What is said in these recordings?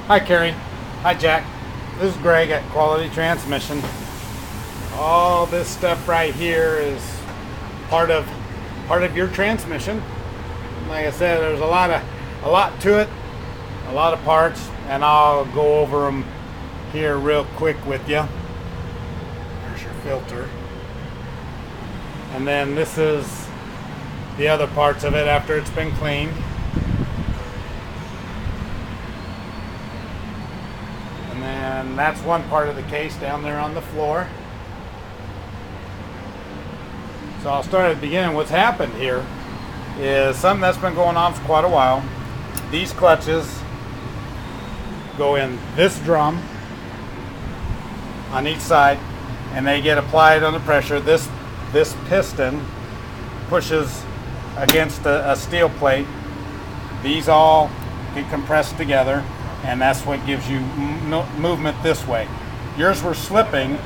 Hi, Cary. Hi, Jack. This is Greg at Quality Transmission. All this stuff right here is part of your transmission. Like I said, there's a lot to it, a lot of parts, and I'll go over them here real quick with you. There's your filter, and then this is the other parts of it after it's been cleaned. And then that's one part of the case down there on the floor. So I'll start at the beginning. What's happened here is something that's been going on for quite a while. These clutches go in this drum on each side, and they get applied under pressure. This piston pushes against a steel plate. These all get compressed together, and that's what gives you movement this way. Yours were slipping.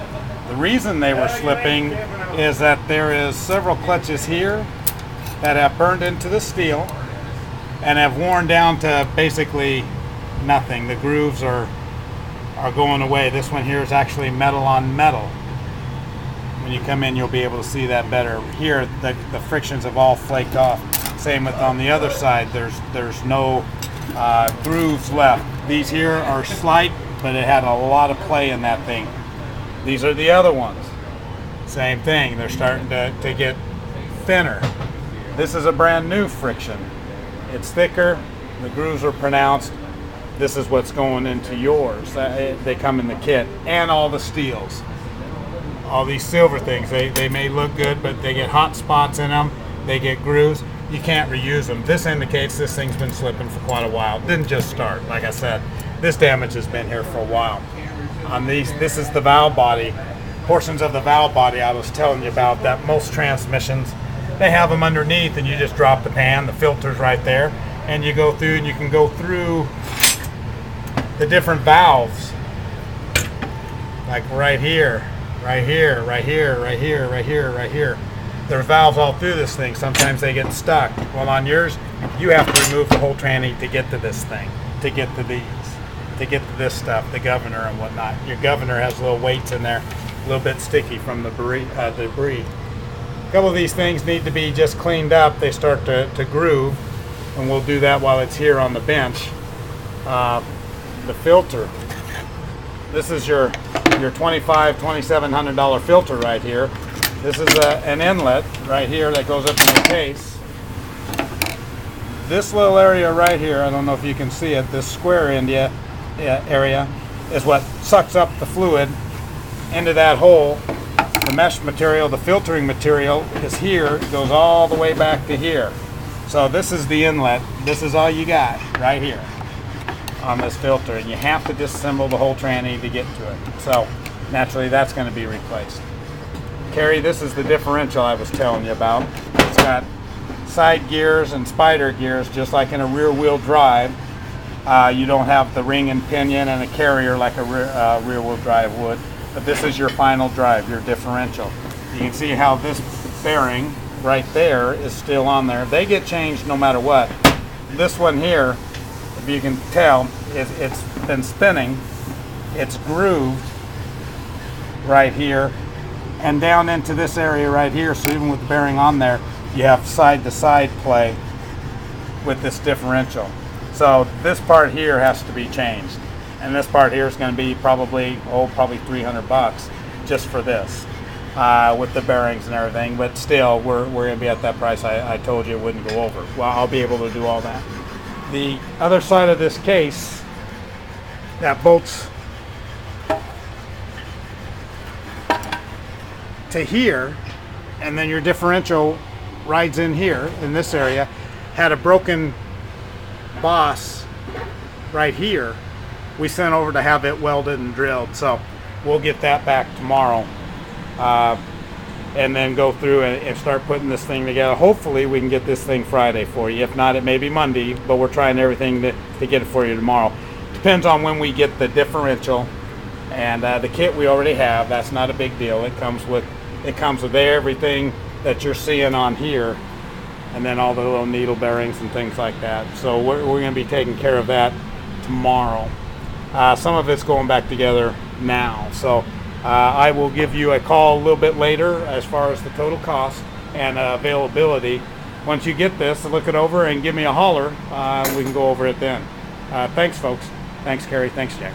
The reason they were slipping is that there is several clutches here that have burned into the steel and have worn down to basically nothing. The grooves are going away. This one here is actually metal on metal. When you come in, you'll be able to see that better. Here, the frictions have all flaked off. Same with on the other side. There's no grooves left. These here are slight, but it had a lot of play in that thing. These are the other ones. Same thing. They're starting to get thinner. This is a brand new friction. It's thicker. The grooves are pronounced. This is what's going into yours. They come in the kit, and all the steels. All these silver things, they may look good, but they get hot spots in them. They get grooves. You can't reuse them. This indicates this thing's been slipping for quite a while. It didn't just start. Like I said, this damage has been here for a while. On these, this is the valve body. Portions of the valve body I was telling you about, that most transmissions, they have them underneath, and you just drop the pan, the filter's right there, and you go through, and you can go through the different valves, like right here, right here, right here, right here, right here, right here. There's valves all through this thing. Sometimes they get stuck. Well, on yours, you have to remove the whole tranny to get to this thing, to get to these, to get to this stuff, the governor and whatnot. Your governor has little weights in there, a little bit sticky from the debris. A couple of these things need to be just cleaned up. They start to groove, and we'll do that while it's here on the bench. The filter. This is your $2,700 filter right here. This is an inlet right here that goes up in the case. This little area right here, I don't know if you can see it, this square area is what sucks up the fluid into that hole. The mesh material, the filtering material is here. It goes all the way back to here. So this is the inlet. This is all you got right here on this filter, and you have to disassemble the whole tranny to get to it. So naturally that's going to be replaced. Cary, this is the differential I was telling you about. It's got side gears and spider gears, just like in a rear wheel drive. You don't have the ring and pinion and a carrier like a rear wheel drive would, but this is your final drive, your differential. You can see how this bearing right there is still on there. They get changed no matter what. This one here, if you can tell, it's been spinning. It's grooved right here and down into this area right here. So even with the bearing on there, you have side-to-side play with this differential. So this part here has to be changed, and this part here is going to be probably $300 just for this, with the bearings and everything. But still, we're going to be at that price I told you it wouldn't go over. Well, I'll be able to do all that. The other side of this case that bolts to here, and then your differential rides in here in this area, had a broken boss right here. We sent over to have it welded and drilled, so we'll get that back tomorrow, and then go through and start putting this thing together. Hopefully we can get this thing Friday for you. If not, it may be Monday, but we're trying everything to get it for you tomorrow. Depends on when we get the differential, and the kit we already have. That's not a big deal. It comes with everything that you're seeing on here, and then all the little needle bearings and things like that. So we're going to be taking care of that tomorrow. Some of it's going back together now. So I will give you a call a little bit later as far as the total cost and availability. Once you get this, look it over and give me a holler. We can go over it then. Thanks, folks. Thanks, Cary. Thanks, Jack.